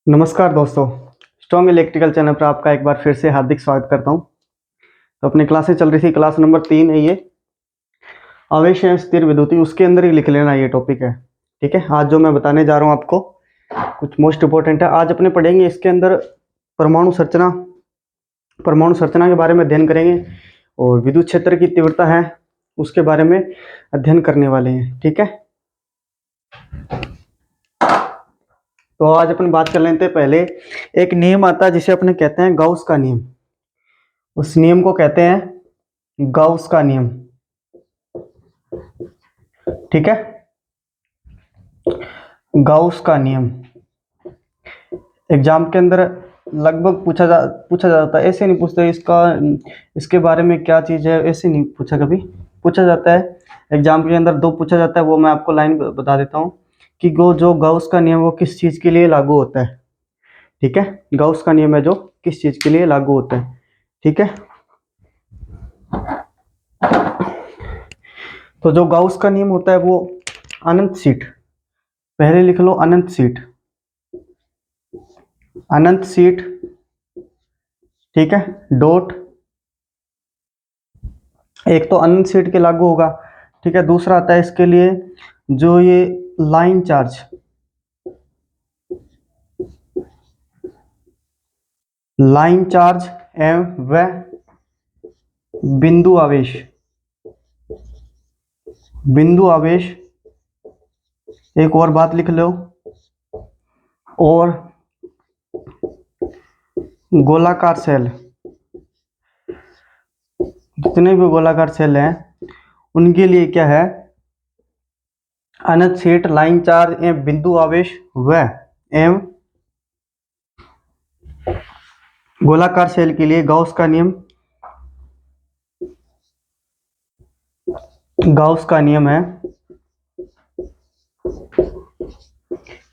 नमस्कार दोस्तों, strong electrical channel पर आपका एक बार फिर से हार्दिक स्वागत करता हूं। तो अपनी क्लासें चल रही थी, क्लास नंबर 3 है ये, आवेश एवं स्थिर विद्युती, उसके अंदर ही लिख लेना ये टॉपिक है। ठीक है, आज जो मैं बताने जा रहा हूं आपको कुछ मोस्ट इंपॉर्टेंट है। आज अपने पढ़ेंगे इसके अंदर परमाणु संरचना के बारे में अध्ययन करेंगे और विद्युत क्षेत्र की तीव्रता है उसके बारे में अध्ययन करने वाले हैं। ठीक है, तो आज अपन बात कर लेते हैं। पहले एक नियम आता है जिसे अपने कहते हैं गाउस का नियम। उस नियम को कहते हैं गाउस का नियम। ठीक है, गाउस का नियम एग्जाम के अंदर लगभग पूछा जाता है। ऐसे नहीं पूछते इसके बारे में क्या चीज है, ऐसे नहीं पूछा, कभी पूछा जाता है एग्जाम के अंदर। दो पूछा जाता है, वो मैं आपको लाइन बता देता हूँ कि जो गाउस का नियम वो किस चीज के लिए लागू होता है। ठीक है, गाउस का नियम है जो किस चीज के लिए लागू होता है। ठीक है, तो जो गाउस का नियम होता है वो अनंत सीट, पहले लिख लो अनंत सीट, अनंत सीट। ठीक है, डॉट, एक तो अनंत सीट के लागू होगा। ठीक है, दूसरा आता है इसके लिए जो ये लाइन चार्ज, लाइन चार्ज एवं व बिंदु आवेश, बिंदु आवेश। एक और बात लिख लो, और गोलाकार सेल, जितने भी गोलाकार सेल हैं उनके लिए क्या है, अनंत सीट, लाइन चार्ज एवं बिंदु आवेश व एवं गोलाकार सेल के लिए गाउस का नियम, गाउस का नियम है।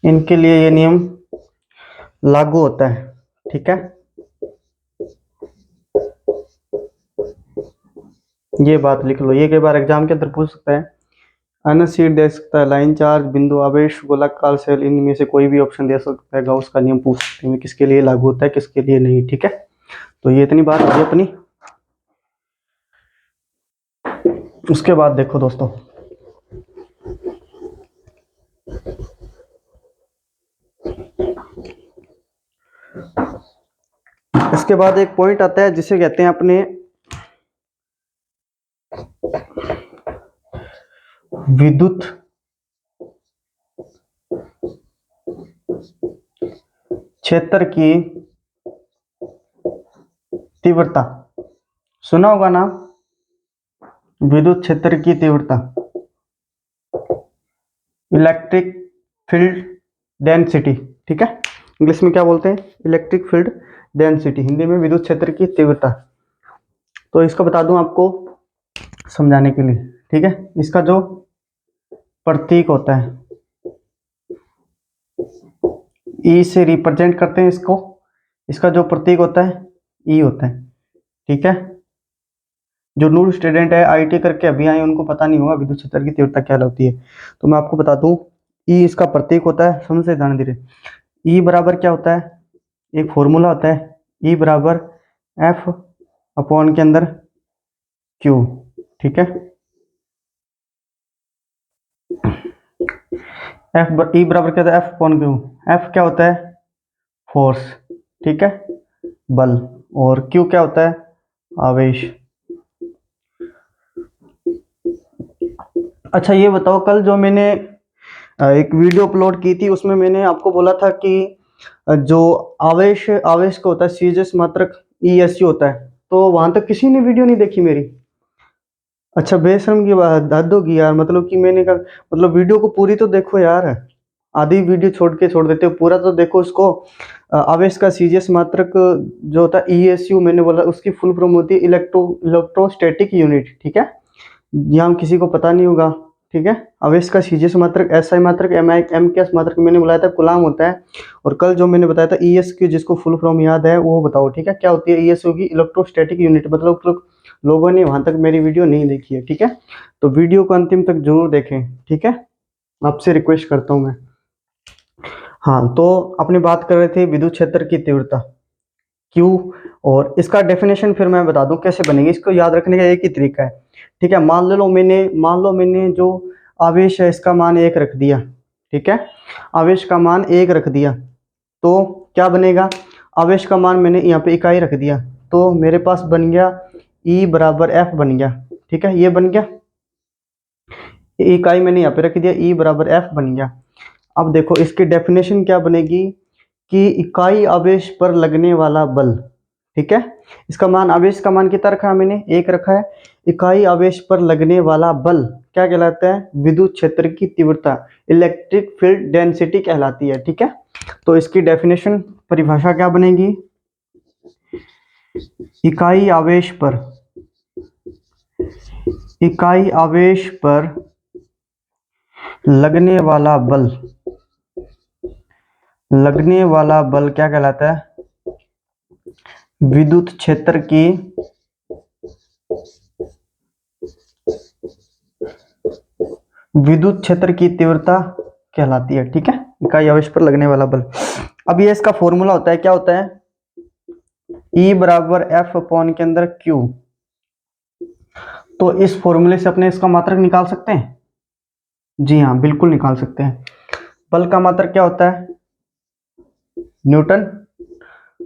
इनके लिए ये नियम लागू होता है। ठीक है, ये बात लिख लो, ये कई बार एग्जाम के अंदर पूछ सकता है। अनंत सीट दे सकता है, लाइन चार्ज, बिंदु आवेश, गोलाकार सेल, इनमें से कोई भी ऑप्शन दे सकता है। गाउस का नियम पूछ सकते हैं किसके लिए लागू होता है, किसके लिए नहीं। ठीक है, तो ये इतनी बात होगी अपनी। उसके बाद देखो दोस्तों, इसके बाद एक पॉइंट आता है जिसे कहते हैं अपने विद्युत क्षेत्र की तीव्रता। सुना होगा ना, विद्युत क्षेत्र की तीव्रता, इलेक्ट्रिक फील्ड डेंसिटी। ठीक है, इंग्लिश में क्या बोलते हैं, इलेक्ट्रिक फील्ड डेंसिटी, हिंदी में विद्युत क्षेत्र की तीव्रता। तो इसको बता दूं आपको समझाने के लिए। ठीक है, इसका जो प्रतीक होता है, ई से रिप्रेजेंट करते हैं इसको, इसका जो प्रतीक होता है ई होता है। ठीक है, जो न्यू स्टूडेंट है, आईटी करके अभी आए, उनको पता नहीं होगा विद्युत क्षेत्र की तीव्रता क्या होती है, तो मैं आपको बता दूं, ई इसका प्रतीक होता है। समझ से ध्यान धीरे, ई बराबर क्या होता है, एक फॉर्मूला होता है, ई बराबर एफ अपॉन के अंदर क्यू। ठीक है, एफ ई बराबर क्या होता है, एफ अपॉन क्यू। एफ क्या होता है, फोर्स। ठीक है, बल, और क्यू क्या होता है, आवेश। अच्छा ये बताओ, कल जो मैंने एक वीडियो अपलोड की थी उसमें मैंने आपको बोला था कि जो आवेश आवेश का होता है सीजियस मात्रक ईएसयू होता है, तो वहां तक किसी ने वीडियो नहीं देखी मेरी। अच्छा, बेशर्म की बात, हद होगी यार। मतलब कि मैंने कहा, मतलब वीडियो को पूरी तो देखो यार, आधी वीडियो छोड़ देते हो, पूरा तो देखो इसको। आवेश का सीजियस मात्रक जो होता है ईएसयू, मैंने बोला उसकी फुल फॉर्म होती है इलेक्ट्रोस्टैटिक यूनिट। ठीक है, यहाँ किसी को पता नहीं होगा। ठीक है, आवेश का सीजियस मात्रक, एसआई मात्रक, एम के एस मात्रक मैंने बुलाया था कूलाम होता है। और कल जो मैंने बताया था ईएसक्यू, जिसको फुल फॉर्म याद है वो बताओ। ठीक है, क्या होती है ईएसक्यू की, इलेक्ट्रोस्टैटिक यूनिट। मतलब लोगों ने वहां तक मेरी वीडियो नहीं देखी है। ठीक है, तो वीडियो को अंतिम तक जरूर देखें। ठीक है, आपसे रिक्वेस्ट करता हूँ मैं। हाँ, तो अपनी बात कर रहे थे विद्युत क्षेत्र की तीव्रता Q, और इसका डेफिनेशन फिर मैं बता दूं कैसे बनेगी। इसको याद रखने का एक ही तरीका है, ठीक है। मान लो मैंने जो आवेश है इसका मान 1 रख दिया, ठीक है। आवेश का मान 1 रख दिया तो क्या बनेगा, आवेश का मान मैंने यहाँ पे इकाई रख दिया तो मेरे पास बन गया E बराबर F बन गया, ठीक है। ये बन गया, इकाई मैंने यहाँ पे रख दिया, E बराबर F बन गया। अब देखो इसकी डेफिनेशन क्या बनेगी कि इकाई आवेश पर लगने वाला बल, ठीक है। इसका मान, आवेश का मान कितना रखा है मैंने, 1 रखा है। इकाई आवेश पर लगने वाला बल क्या कहलाता है, विद्युत क्षेत्र की तीव्रता, इलेक्ट्रिक फील्ड डेंसिटी कहलाती है, ठीक है। तो इसकी डेफिनेशन, परिभाषा क्या बनेगी, इकाई आवेश पर, इकाई आवेश पर लगने वाला बल, लगने वाला बल क्या कहलाता है, विद्युत क्षेत्र की, विद्युत क्षेत्र की तीव्रता कहलाती है, ठीक है। इकाई आवेश पर लगने वाला बल। अब ये इसका फॉर्मूला होता है, क्या होता है, E बराबर F अपॉन के अंदर Q। तो इस फॉर्मूले से अपने इसका मात्रक निकाल सकते हैं, जी हाँ बिल्कुल निकाल सकते हैं। बल का मात्रक क्या होता है, न्यूटन,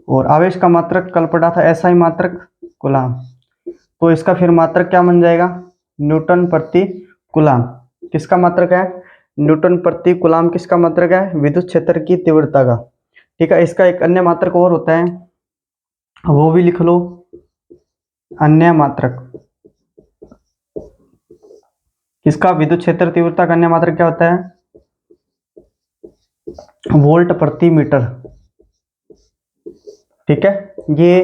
और आवेश का मात्रक कल पढ़ा था SI मात्रक कूलाम। तो इसका फिर मात्रक क्या बन जाएगा, न्यूटन प्रति कूलाम। किसका मात्रक है, न्यूटन प्रति कूलाम किसका मात्रक है, विद्युत क्षेत्र की तीव्रता का, ठीक है। इसका एक अन्य मात्रक और होता है, वो भी लिख लो, अन्य मात्रक। इसका विद्युत क्षेत्र तीव्रता का अन्य मात्रक क्या होता है, वोल्ट प्रति मीटर, ठीक है। ये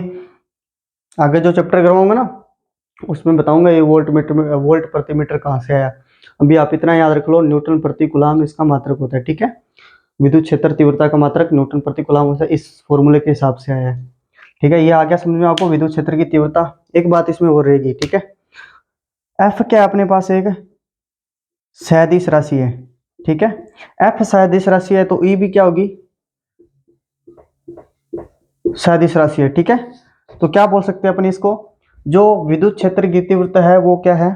आगे जो चैप्टर करवाऊंगा ना उसमें बताऊंगा ये वोल्ट मीटर में, वोल्ट प्रति मीटर कहाँ से आया। अभी आप इतना याद रख लो, न्यूटन प्रति कूलाम इसका मात्रक होता है, ठीक है। विद्युत क्षेत्र तीव्रता का मात्रक न्यूटन प्रति कूलाम होता है, इस फॉर्मूले के हिसाब से आया है, ठीक है। ये आ गया समझ में आपको, विद्युत क्षेत्र की तीव्रता। एक बात इसमें और रहेगी, ठीक है। एफ क्या अपने पास एक सदिश राशि है, ठीक है। एफ सदिश राशि है तो ई भी क्या होगी, सदिश राशि है, ठीक है। तो क्या बोल सकते हैं अपन इसको, जो विद्युत क्षेत्र की तीव्रता है वो क्या है,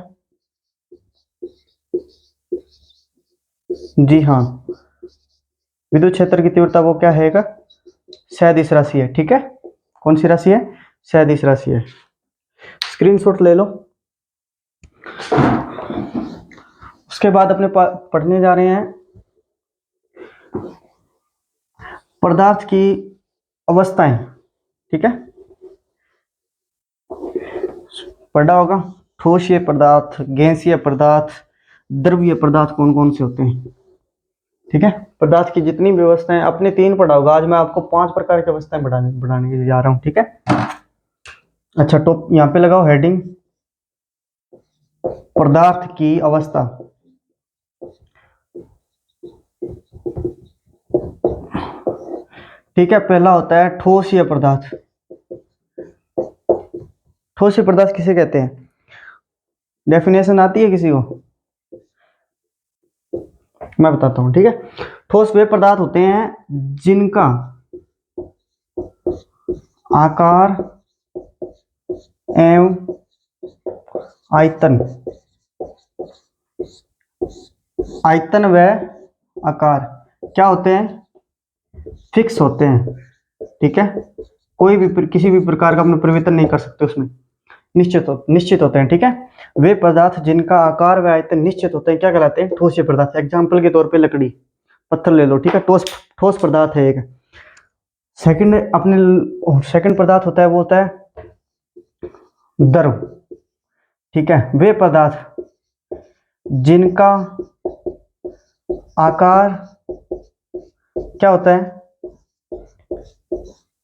जी हाँ, विद्युत क्षेत्र की तीव्रता वो क्या है, सदिश राशि है, ठीक है। कौन सी राशि है, सदिश राशि है। स्क्रीनशॉट ले लो। उसके बाद अपने पढ़ने जा रहे हैं पदार्थ की अवस्थाएं, ठीक है। पढ़ा होगा, ठोसीय पदार्थ, गैसीय पदार्थ, द्रवीय पदार्थ कौन कौन से होते हैं, ठीक है। पदार्थ की जितनी भी अवस्थाएं, अपने 3 पढ़ा होगा, आज मैं आपको 5 प्रकार की अवस्थाएं बढ़ाने के लिए जा रहा हूं, ठीक है। अच्छा, टॉप यहाँ पे लगाओ हेडिंग, पदार्थ की अवस्था। ठीक है, पहला होता है ठोसीय पदार्थ। ठोसीय पदार्थ किसे कहते हैं, डेफिनेशन आती है किसी को, मैं बताता हूं, ठीक है। ठोस वे पदार्थ होते हैं जिनका आकार एवं आयतन, आयतन व आकार क्या होते हैं, फिक्स होते हैं, ठीक है। कोई भी किसी भी प्रकार का अपना परिवर्तन नहीं कर सकते उसमें, निश्चित होते हैं, ठीक है। वे पदार्थ जिनका आकार व आयतन निश्चित होते हैं क्या कहलाते हैं, ठोस पदार्थ। एग्जाम्पल के तौर पे लकड़ी, पत्थर ले लो, ठीक है, ठोस पदार्थ है एक। सेकंड पदार्थ होता है, वो होता है द्रव, ठीक है। वे पदार्थ जिनका आकार क्या होता है,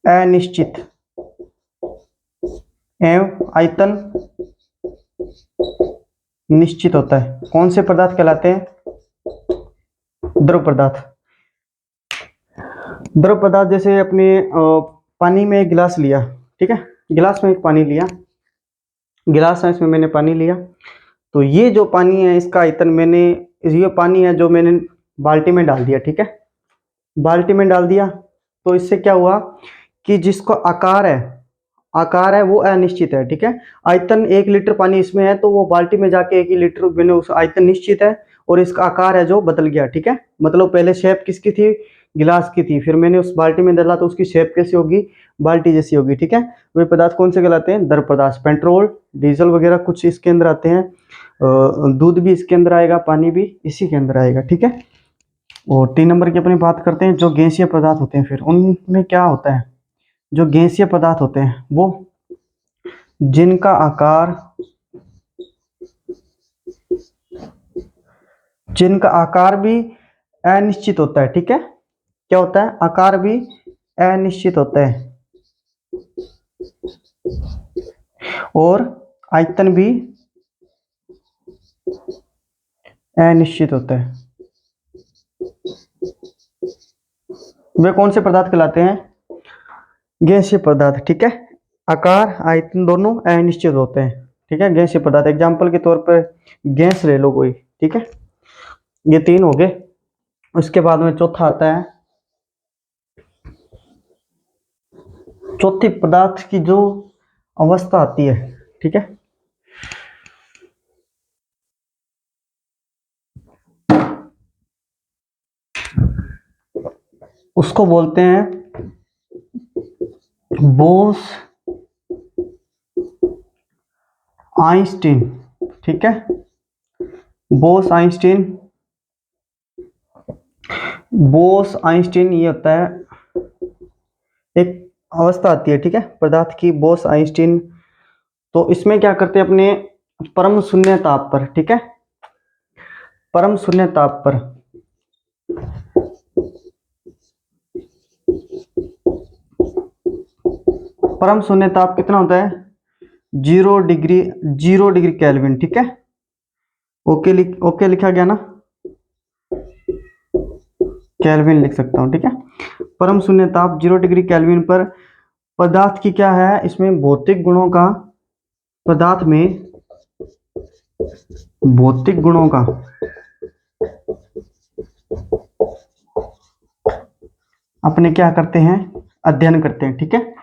अनिश्चित एवं आयतन निश्चित होता है, कौन से पदार्थ कहलाते हैं, द्रव पदार्थ। द्रव पदार्थ जैसे अपने पानी में एक गिलास लिया, ठीक है, गिलास में एक पानी लिया, गिलास है इसमें मैंने पानी लिया, तो ये जो पानी है इसका आयतन मैंने, ये पानी है जो मैंने बाल्टी में डाल दिया, ठीक है। बाल्टी में डाल दिया, तो इससे क्या हुआ कि जिसको आकार है वो अनिश्चित है, ठीक है। आयतन 1 लीटर पानी इसमें है, तो वो बाल्टी में जाके 1 ही लीटर मैंने उस आयतन निश्चित है, और इसका आकार है जो बदल गया, ठीक है। मतलब पहले शेप किसकी थी, गिलास की थी, फिर मैंने उस बाल्टी में डाला तो उसकी शेप कैसी होगी, बाल्टी जैसी होगी, ठीक है। वे पदार्थ कौन से कहलाते हैं, द्रव पदार्थ। पेट्रोल, डीजल वगैरह कुछ इसके अंदर आते हैं, दूध भी इसके अंदर आएगा, पानी भी इसी के अंदर आएगा, ठीक है। और 3 नंबर की अपनी बात करते हैं, जो गैसीय पदार्थ होते हैं, फिर उनमें क्या होता है, जो गैसीय पदार्थ होते हैं वो जिनका आकार भी अनिश्चित होता है, ठीक है। क्या होता है, आकार भी अनिश्चित होता है, और आयतन भी अनिश्चित होता है। वे कौन से पदार्थ कहलाते हैं, गैसीय पदार्थ, ठीक है। आकार आयतन दोनों अनिश्चित होते हैं, ठीक है, गैसीय पदार्थ। एग्जाम्पल के तौर पर गैस ले लो कोई, ठीक है। ये 3 हो गए। उसके बाद में चौथा आता है, चौथी पदार्थ की जो अवस्था आती है, ठीक है। उसको बोलते हैं बोस आइंस्टीन, ठीक है। बोस आइंस्टीन ये होता है, एक अवस्था आती है, ठीक है, पदार्थ की, बोस आइंस्टीन। तो इसमें क्या करते हैं, अपने परम शून्य ताप पर, ठीक है, परम शून्य ताप पर परम शून्य ताप कितना होता है, 0 डिग्री केल्विन, ठीक है। ओके लिखा गया ना, केल्विन लिख सकता हूं, ठीक है। परम शून्य ताप 0 डिग्री केल्विन पर पदार्थ की क्या है, इसमें भौतिक गुणों का, पदार्थ में भौतिक गुणों का अपने क्या करते हैं, अध्ययन करते हैं, ठीक है।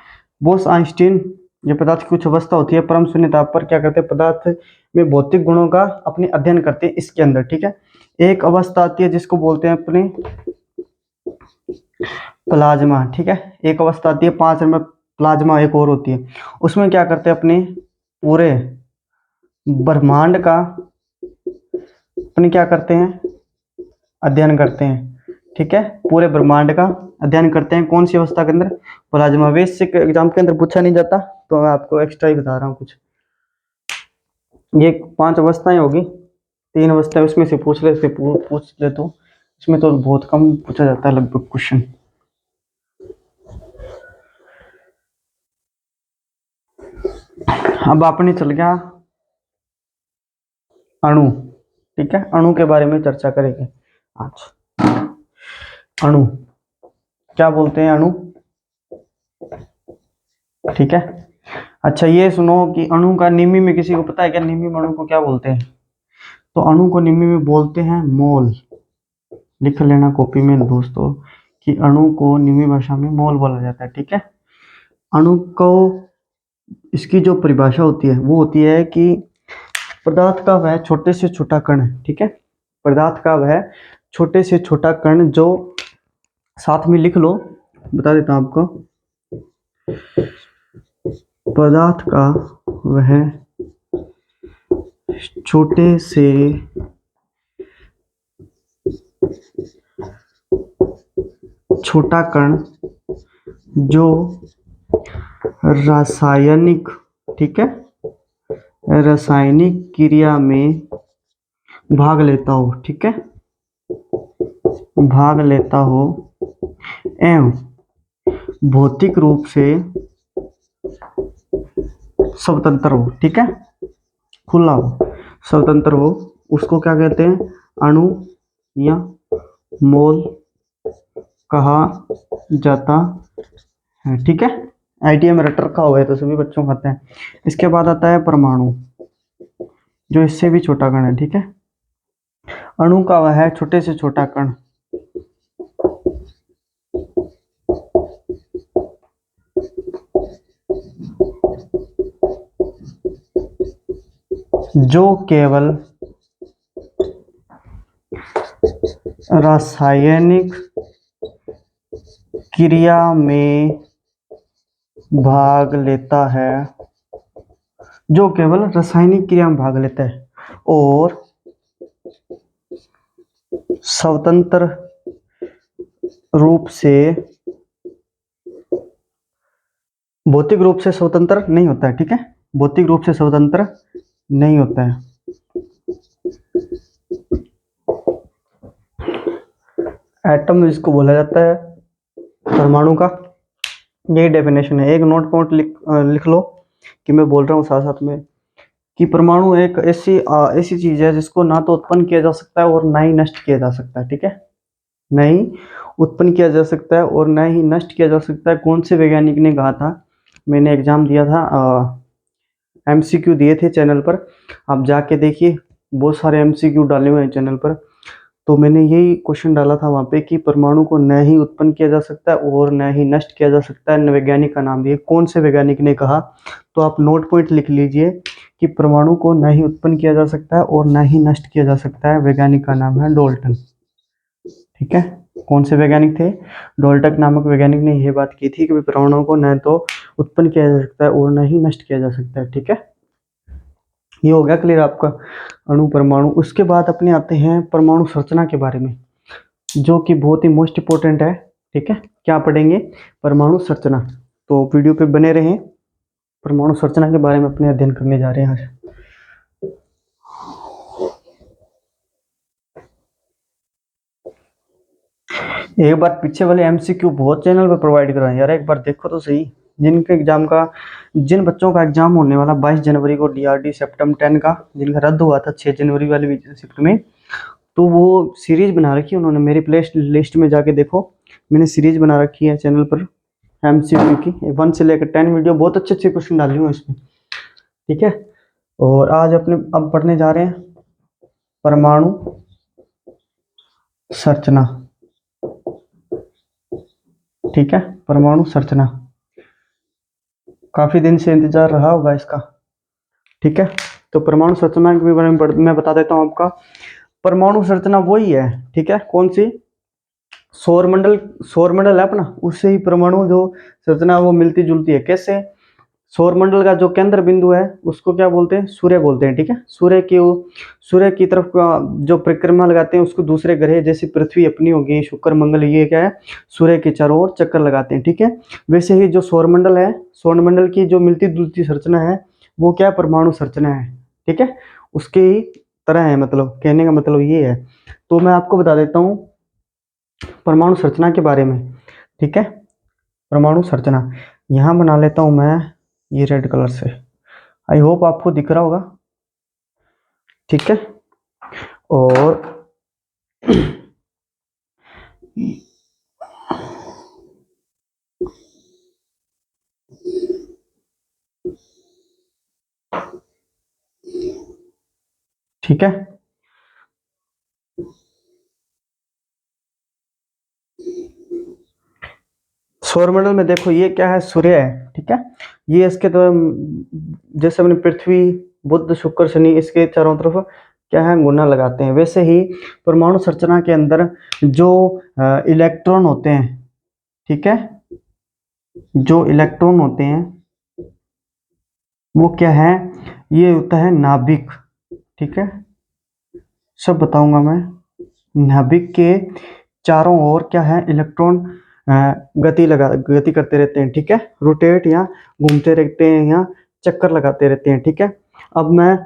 बोस आइंस्टीन, ये पदार्थ की कुछ अवस्था होती है, परम शून्य ताप पर क्या करते हैं, पदार्थ में भौतिक गुणों का अपने अध्ययन करते हैं इसके अंदर, ठीक है। एक अवस्था आती है जिसको बोलते हैं अपने प्लाज्मा, ठीक है। एक अवस्था आती है 5 नंबर प्लाज्मा, एक और होती है, उसमें क्या करते हैं, अपने पूरे ब्रह्मांड का अपने क्या करते हैं, अध्ययन करते हैं, ठीक है। पूरे ब्रह्मांड का अध्ययन करते हैं, कौन सी अवस्था के अंदर, प्लाज्मा। बेसिक एग्जाम के अंदर पूछा नहीं जाता, तो मैं आपको एक्स्ट्रा ही बता रहा हूँ कुछ। ये 5 अवस्थाएं होगी, 3 अवस्थाएं उसमें से पूछ ले तो इसमें तो बहुत कम पूछा जाता है, लगभग क्वेश्चन। अब आपने चल गया अणु, ठीक है, अणु के बारे में चर्चा करेंगे आज। अणु क्या बोलते हैं, अणु, ठीक है। अच्छा ये सुनो कि अणु का निम्मी में किसी को पता है क्या, निम्मी में अणु को क्या बोलते हैं, तो अणु को निम्मी में बोलते हैं मोल। लिख लेना कॉपी में दोस्तों कि अणु को निम्मी भाषा में मोल बोला जाता है, ठीक है। अणु को, इसकी जो परिभाषा होती है वो होती है कि पदार्थ का वह छोटे से छोटा कण, ठीक है, पदार्थ का वह छोटे से छोटा कण, जो साथ में लिख लो, बता देता हूं आपको, पदार्थ का वह छोटे से छोटा कण जो रासायनिक, ठीक है, रासायनिक क्रिया में भाग लेता हो, ठीक है, भाग लेता हो एवं भौतिक रूप से स्वतंत्र हो, ठीक है, खुला हो, स्वतंत्र हो, उसको क्या कहते हैं, अणु या मोल कहा जाता है, ठीक है। आईटीआई में रट रखा हुआ है तो सभी बच्चों को आते हैं। इसके बाद आता है परमाणु, जो इससे भी छोटा कण है, ठीक है। अणु का वह है छोटे से छोटा कण जो केवल रासायनिक क्रिया में भाग लेता है, जो केवल रासायनिक क्रिया में भाग लेता है और स्वतंत्र रूप से, भौतिक रूप से स्वतंत्र नहीं होता है, ठीक है, भौतिक रूप से स्वतंत्र नहीं होता है। एटम इसको बोला जाता है, परमाणु का यही डेफिनेशन है। एक नोट पॉइंट लिख लो कि मैं बोल रहा हूँ साथ साथ में कि परमाणु एक ऐसी चीज है जिसको ना तो उत्पन्न किया जा सकता है और ना ही नष्ट किया जा सकता है, ठीक है, ना ही उत्पन्न किया जा सकता है और ना ही नष्ट किया जा सकता है। कौन से वैज्ञानिक ने कहा था? मैंने एग्जाम दिया था, एमसीक्यू दिए थे चैनल पर, आप जाके देखिए, बहुत सारे एमसीक्यू डाले हुए हैं चैनल पर। तो मैंने यही क्वेश्चन डाला था वहाँ पे कि परमाणु को न ही उत्पन्न किया जा सकता है और न ही नष्ट किया जा सकता है। वैज्ञानिक का नाम दिए, कौन से वैज्ञानिक ने कहा? तो आप नोट पॉइंट लिख लीजिए कि परमाणु को न ही उत्पन्न किया जा सकता है और न ही नष्ट किया जा सकता है। वैज्ञानिक का नाम है डाल्टन, ठीक है। कौन से वैज्ञानिक थे? डाल्टन नामक वैज्ञानिक ने यह बात की थी कि परमाणु को न तो उत्पन्न किया जा सकता है और न ही नष्ट किया जा सकता है, ठीक है। ये हो गया क्लियर आपका अणु परमाणु। उसके बाद अपने आते हैं परमाणु संरचना के बारे में, जो कि बहुत ही मोस्ट इंपोर्टेंट है, ठीक है। क्या पढ़ेंगे? परमाणु संरचना। तो वीडियो पे बने रहें, परमाणु संरचना के बारे में अपने अध्ययन करने जा रहे हैं आज। एक बार पीछे वाले एमसीक्यू बहुत चैनल पर प्रोवाइड कराए यार, एक बार देखो तो सही। जिन बच्चों का एग्जाम होने वाला 22 जनवरी को डीआरडी सेप्टेम्बर 10 का, जिनका रद्द हुआ था 6 जनवरी वाली शिफ्ट में, तो वो सीरीज बना रखी है उन्होंने। मेरी प्ले लिस्ट में जाके देखो, मैंने सीरीज बना रखी है चैनल पर एमसीक्यू की, 1 से लेकर 10 वीडियो, बहुत अच्छे अच्छे क्वेश्चन डाले हुए इसमें, ठीक है। और आज अब पढ़ने जा रहे हैं परमाणु संरचना, ठीक है। परमाणु संरचना काफी दिन से इंतजार रहा होगा इसका, ठीक है। तो परमाणु संरचना के बारे में मैं बता देता हूं आपका। परमाणु संरचना वही है, ठीक है, कौन सी? सौरमंडल है अपना, उससे ही परमाणु जो संरचना वो मिलती जुलती है। कैसे? सौरमंडल का जो केंद्र बिंदु है उसको क्या बोलते हैं? सूर्य बोलते हैं, ठीक है। सूर्य की तरफ जो परिक्रमा लगाते हैं उसको दूसरे ग्रह, जैसे पृथ्वी अपनी होगी, शुक्र मंगल, ये क्या है? सूर्य के चारों ओर चक्कर लगाते हैं, ठीक है। वैसे ही जो सौरमंडल है, सौरमंडल की जो मिलती जुलती संरचना है वो क्या? परमाणु संरचना है, ठीक है। उसके ही तरह है, मतलब कहने का मतलब ये है। तो मैं आपको बता देता हूँ परमाणु संरचना के बारे में, ठीक है। परमाणु संरचना यहाँ बना लेता हूँ मैं ये रेड कलर से, आई होप आपको दिख रहा होगा, ठीक है। और ठीक है, सौरमंडल में देखो ये क्या है? सूर्य है, ठीक है। ये इसके तो जैसे अपनी पृथ्वी, बुध, शुक्र, शनि, इसके चारों तरफ क्या है? गुना लगाते हैं। वैसे ही परमाणु संरचना के अंदर जो इलेक्ट्रॉन होते हैं, ठीक है, जो इलेक्ट्रॉन होते हैं वो क्या है? ये होता है नाभिक, ठीक है। सब बताऊंगा मैं। नाभिक के चारों ओर क्या है? इलेक्ट्रॉन गति करते रहते हैं, ठीक है। रोटेट या घूमते रहते हैं या चक्कर लगाते रहते हैं, ठीक है। अब मैं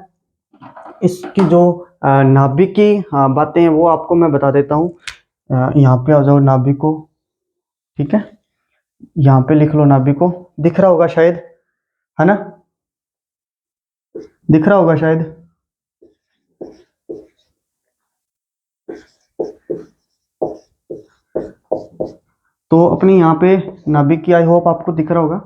इसकी जो नाभिक की बातें हैं वो आपको मैं बता देता हूँ। यहाँ पे आ जाओ नाभिक को, ठीक है। यहाँ पे लिख लो नाभिक को, दिख रहा होगा शायद, है ना? दिख रहा होगा शायद। तो अपनी यहाँ पे नाभिक की, आई होप आपको दिख रहा होगा।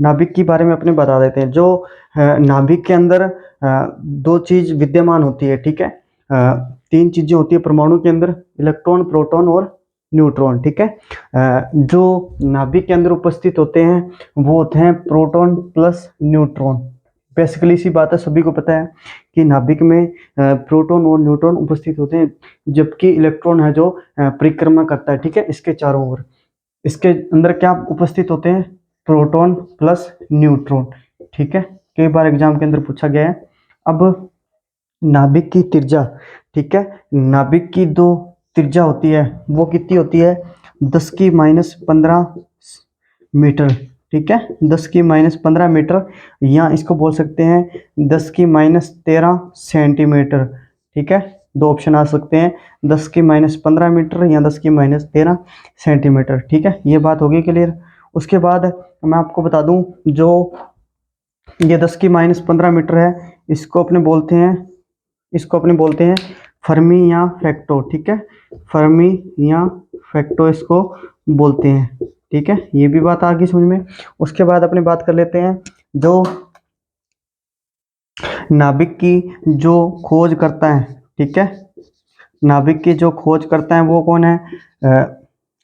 नाभिक के बारे में अपने बता देते हैं। जो नाभिक के अंदर दो चीज विद्यमान होती है, ठीक है। तीन चीजें होती है परमाणु के अंदर, इलेक्ट्रॉन, प्रोटॉन और न्यूट्रॉन, ठीक है। जो नाभिक के अंदर उपस्थित होते हैं वो होते हैं प्रोटॉन प्लस न्यूट्रॉन, बेसिकली सी बात है, सभी को पता है कि नाभिक में प्रोटॉन और न्यूट्रॉन उपस्थित होते हैं, जबकि इलेक्ट्रॉन है जो परिक्रमा करता है, ठीक है, इसके चारों ओर। इसके अंदर क्या उपस्थित होते हैं? प्रोटॉन प्लस न्यूट्रॉन, ठीक है, कई बार एग्जाम के अंदर पूछा गया है। अब नाभिक की त्रिज्या, ठीक है, नाभिक की जो त्रिज्या होती है वो कितनी होती है? 10⁻15 मीटर, ठीक है, 10⁻15 मीटर, या इसको बोल सकते हैं 10⁻13 सेंटीमीटर, ठीक है। दो ऑप्शन आ सकते हैं, 10⁻15 मीटर या 10⁻13 सेंटीमीटर, ठीक है। ये बात होगी क्लियर। उसके बाद मैं आपको बता दूं, जो ये 10⁻15 मीटर है, इसको अपने बोलते हैं फर्मी या फैक्टो, ठीक है, फर्मी या फैक्टो इसको बोलते हैं, ठीक है। ये भी बात आ गई समझ में। उसके बाद अपने बात कर लेते हैं, जो नाभिक की जो खोज करता है, ठीक है, नाभिक की जो खोज करता है वो कौन है?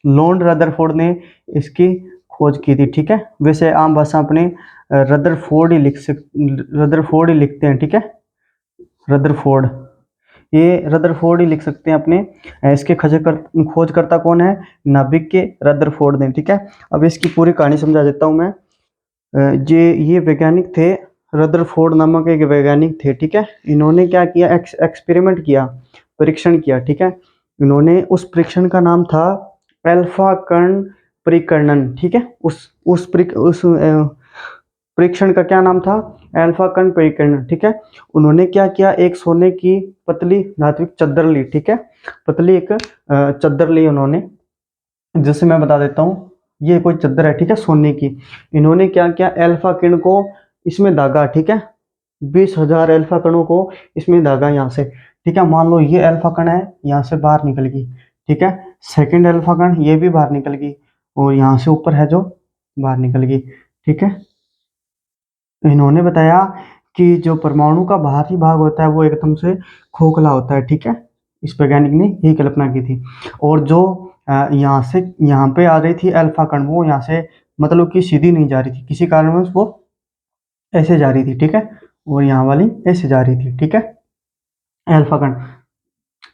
लॉर्ड रदरफोर्ड ने इसकी खोज की थी, ठीक है। वैसे आम भाषा अपने रदरफोर्ड ही लिखते हैं, ठीक है, रदरफोर्ड, ये रदरफोर्ड ही लिख सकते हैं अपने। इसके खोजकर्ता कौन है? नाभिक के रदरफोर्ड ने, ठीक है। अब इसकी पूरी कहानी समझा देता हूँ मैं। ये वैज्ञानिक थे, रदरफोर्ड नामक एक वैज्ञानिक थे, ठीक है। इन्होंने क्या किया? एक्सपेरिमेंट किया, परीक्षण किया, ठीक है। इन्होंने उस परीक्षण का नाम था अल्फा कण परिकर्णन, ठीक है। उस परीक्षण का क्या नाम था? अल्फा कण परिकर्णन, ठीक है। उन्होंने क्या किया? एक सोने की पतली धात्विक चद्दर ली, ठीक है, पतली एक चद्दर ली उन्होंने। जैसे मैं बता देता हूँ, ये कोई चद्दर है, ठीक है, सोने की। इन्होंने क्या किया? अल्फा किरण को इसमें दागा, ठीक है, 20,000 अल्फा कणों को इसमें दागा यहाँ से, ठीक है। मान लो ये अल्फा कण है, यहाँ से बाहर निकल गई, ठीक है। सेकंड अल्फा कण ये भी बाहर निकल गई, और यहाँ से ऊपर है जो बाहर निकल गई, ठीक है। इन्होंने बताया कि जो परमाणु का बाहरी भाग होता है वो एकदम से खोखला होता है, ठीक है। इस वैज्ञानिक ने यही कल्पना की थी। और जो यहाँ से यहाँ पे आ रही थी अल्फा कण, वो यहाँ से मतलब कि सीधी नहीं जा रही थी, किसी कारणवश वो ऐसे जा रही थी, ठीक है, और यहाँ वाली ऐसे जा रही थी, ठीक है, अल्फा कण।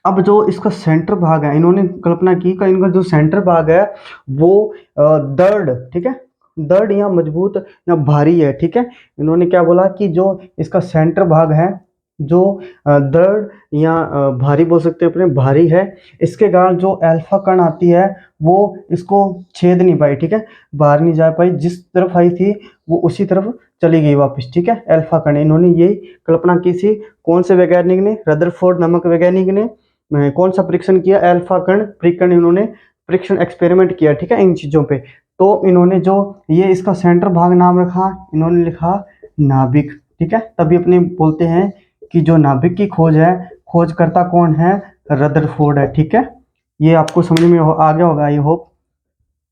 अब जो इसका सेंटर भाग है, इन्होंने कल्पना की कि इनका जो सेंटर भाग है वो दर्द, ठीक है, दर्द या मजबूत या भारी है, ठीक है। इन्होंने क्या बोला कि जो इसका सेंटर भाग है, जो दर्द या भारी बोल सकते हैं अपने, भारी है। इसके कारण जो अल्फा कण आती है वो इसको छेद नहीं पाई, ठीक है, बाहर नहीं जा पाई, जिस तरफ आई थी वो उसी तरफ चली गई वापस, ठीक है, अल्फा कण। इन्होंने यही कल्पना की थी। कौन से वैज्ञानिक ने? रदरफोर्ड नामक वैज्ञानिक ने कौन सा परीक्षण किया? अल्फा कण परीक्षण, इन्होंने परीक्षण एक्सपेरिमेंट किया, ठीक है, इन चीजों पे। तो इन्होंने जो ये इसका सेंटर भाग नाम रखा, इन्होंने लिखा नाभिक, ठीक है। तभी अपने बोलते हैं कि जो नाभिक की खोज है, खोजकर्ता कौन है? रदरफोर्ड है, ठीक है। ये आपको समझ में आ गया होगा, आई होप,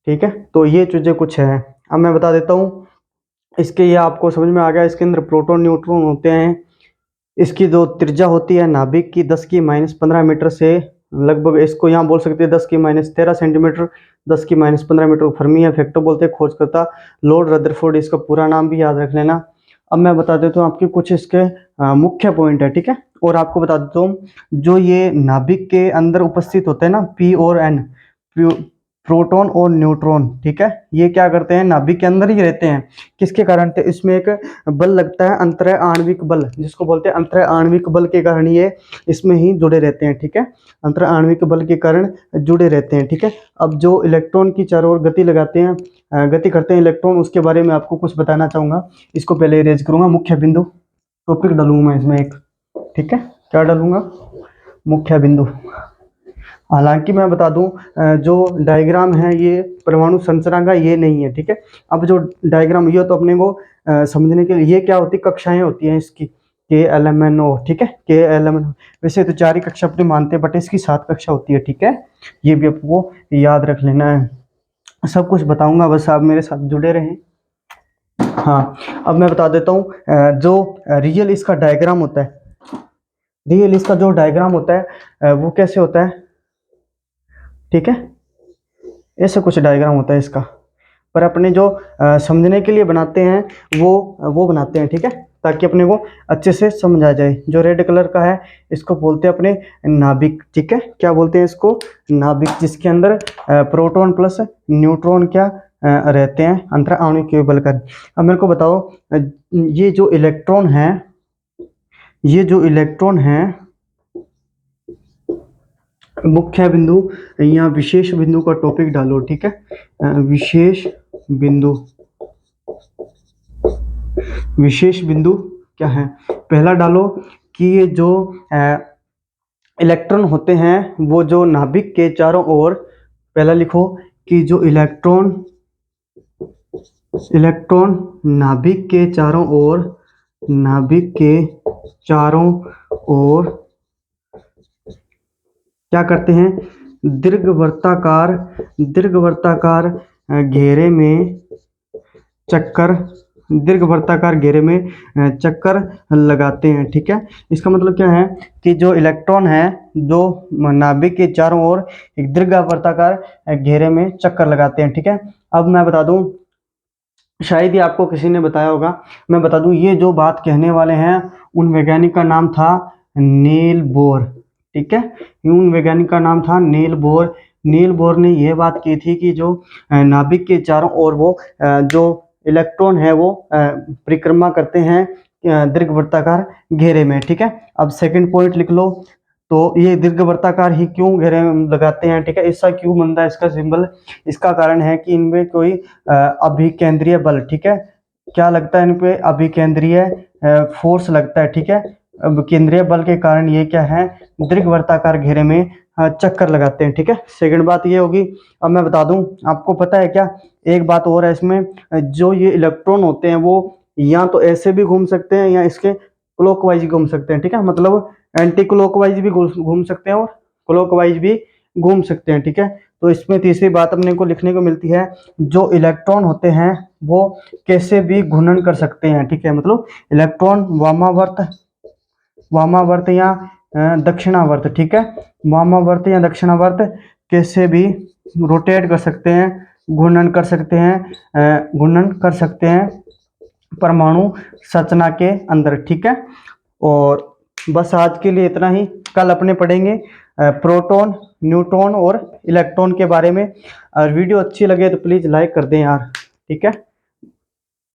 ठीक है। तो ये चीजें कुछ है। अब मैं बता देता हूँ इसके, ये आपको समझ में आ गया। इसके अंदर प्रोटॉन न्यूट्रॉन होते हैं। इसकी जो त्रिज्या होती है नाभिक की 10⁻15 मीटर से लगभग, इसको यहाँ बोल सकते हैं 10⁻13 सेंटीमीटर, 10⁻15 मीटर फर्मी या फैक्टो बोलते हैं। खोजकर्ता लॉर्ड रदरफोर्ड, इसका पूरा नाम भी याद रख लेना। अब मैं बता देता हूँ आपके कुछ इसके मुख्य पॉइंट है, ठीक है। और आपको बता देता हूँ, जो ये नाभिक के अंदर उपस्थित होते हैं ना, पी और एन, प्रोटॉन और न्यूट्रॉन, ठीक है, ये क्या करते हैं? नाभिक के अंदर ही रहते हैं। किसके कारण? इसमें एक बल लगता है, अंतरः आणविक बल, जिसको बोलते हैं अंतरः आणविक बल के कारण ये इसमें ही जुड़े रहते हैं, ठीक है, अंतरः आणविक बल के कारण जुड़े रहते हैं, ठीक है। अब जो इलेक्ट्रॉन की चारों ओर गति लगाते हैं, गति करते हैं इलेक्ट्रॉन, उसके बारे में आपको कुछ बताना चाहूंगा। इसको पहले इरेज करूंगा, मुख्य बिंदु टॉपिक डालूंगा मैं इसमें एक, ठीक है, क्या डालूंगा? मुख्य बिंदु। हालांकि मैं बता दूं, जो डायग्राम है ये परमाणु संरचना का ये नहीं है, ठीक है। अब जो डायग्राम ये तो अपने को समझने के लिए, ये क्या होती है? कक्षाएं होती हैं इसकी, KLMNO, ठीक है, KLMNO। वैसे तो 4 ही कक्षा अपने मानते हैं, बट इसकी 7 कक्षा होती है, ठीक है। ये भी आपको याद रख लेना है। सब कुछ बताऊंगा, बस आप मेरे साथ जुड़े रहें। हाँ, अब मैं बता देता हूँ, जो रियल इसका डायग्राम होता है, रियल इसका जो डायग्राम होता है वो कैसे होता है, ठीक है, ऐसे कुछ डायग्राम होता है इसका। पर अपने जो समझने के लिए बनाते हैं वो बनाते हैं, ठीक है। ताकि अपने को अच्छे से समझ आ जाए। जो रेड कलर का है इसको बोलते हैं अपने नाभिक, ठीक है। क्या बोलते हैं इसको? नाभिक, जिसके अंदर प्रोटॉन प्लस न्यूट्रॉन क्या रहते हैं, अंतर आणविक केबल कर। अब मेरे को बताओ, ये जो इलेक्ट्रॉन है, ये जो इलेक्ट्रॉन है, मुख्य बिंदु यहाँ विशेष बिंदु का टॉपिक डालो, ठीक है। विशेष बिंदु, विशेष बिंदु क्या है? पहला डालो कि ये जो इलेक्ट्रॉन होते हैं वो जो नाभिक के चारों ओर, पहला लिखो कि जो इलेक्ट्रॉन नाभिक के चारों ओर, नाभिक के चारों ओर क्या करते हैं? दीर्घवृत्ताकार घेरे में चक्कर, दीर्घवृत्ताकार घेरे में चक्कर लगाते हैं, ठीक है। इसका मतलब क्या है कि जो इलेक्ट्रॉन है, जो नाभिक के चारों ओर एक दीर्घवृत्ताकार घेरे में चक्कर लगाते हैं, ठीक है। अब मैं बता दूं, शायद ही आपको किसी ने बताया होगा, मैं बता दूं, ये जो बात कहने वाले हैं उन वैज्ञानिक का नाम था नील बोर, ठीक है। उन वैज्ञानिक का नाम था नील बोर। नील बोर ने यह बात की थी कि जो नाभिक के चारों ओर वो जो इलेक्ट्रॉन है वो परिक्रमा करते हैं दीर्घवृत्ताकार घेरे में, ठीक है। अब सेकंड पॉइंट लिख लो, तो ये दीर्घवृत्ताकार ही क्यों घेरे में लगाते हैं, ठीक है, ऐसा क्यों बनता है इसका सिंबल? इसका कारण है कि इनमें कोई अभिकेंद्रीय बल, ठीक है, क्या लगता है इन पे? अभिकेंद्रीय फोर्स लगता है, ठीक है। अब केंद्रीय बल के कारण ये क्या है? दीर्घवृत्ताकार घेरे में चक्कर लगाते हैं, ठीक है। सेकंड बात ये होगी। अब मैं बता दूं, आपको पता है क्या, एक बात और है इसमें, जो ये इलेक्ट्रॉन होते हैं वो या तो ऐसे भी घूम सकते हैं या इसके क्लॉकवाइज घूम सकते हैं, ठीक है। मतलब एंटी क्लॉकवाइज भी घूम सकते हैं और क्लॉकवाइज भी घूम सकते हैं, ठीक है। तो इसमें तीसरी बात अपने को लिखने को मिलती है, जो इलेक्ट्रॉन होते हैं वो कैसे भी घूर्णन कर सकते हैं, ठीक है। मतलब इलेक्ट्रॉन वामावर्त या दक्षिणावर्त, ठीक है, वामावर्त या दक्षिणावर्त कैसे भी रोटेट कर सकते हैं, घूर्णन कर सकते हैं परमाणु संरचना के अंदर, ठीक है। और बस आज के लिए इतना ही। कल अपने पढ़ेंगे प्रोटॉन, न्यूट्रॉन और इलेक्ट्रॉन के बारे में। और वीडियो अच्छी लगे तो प्लीज़ लाइक कर दें यार, ठीक है।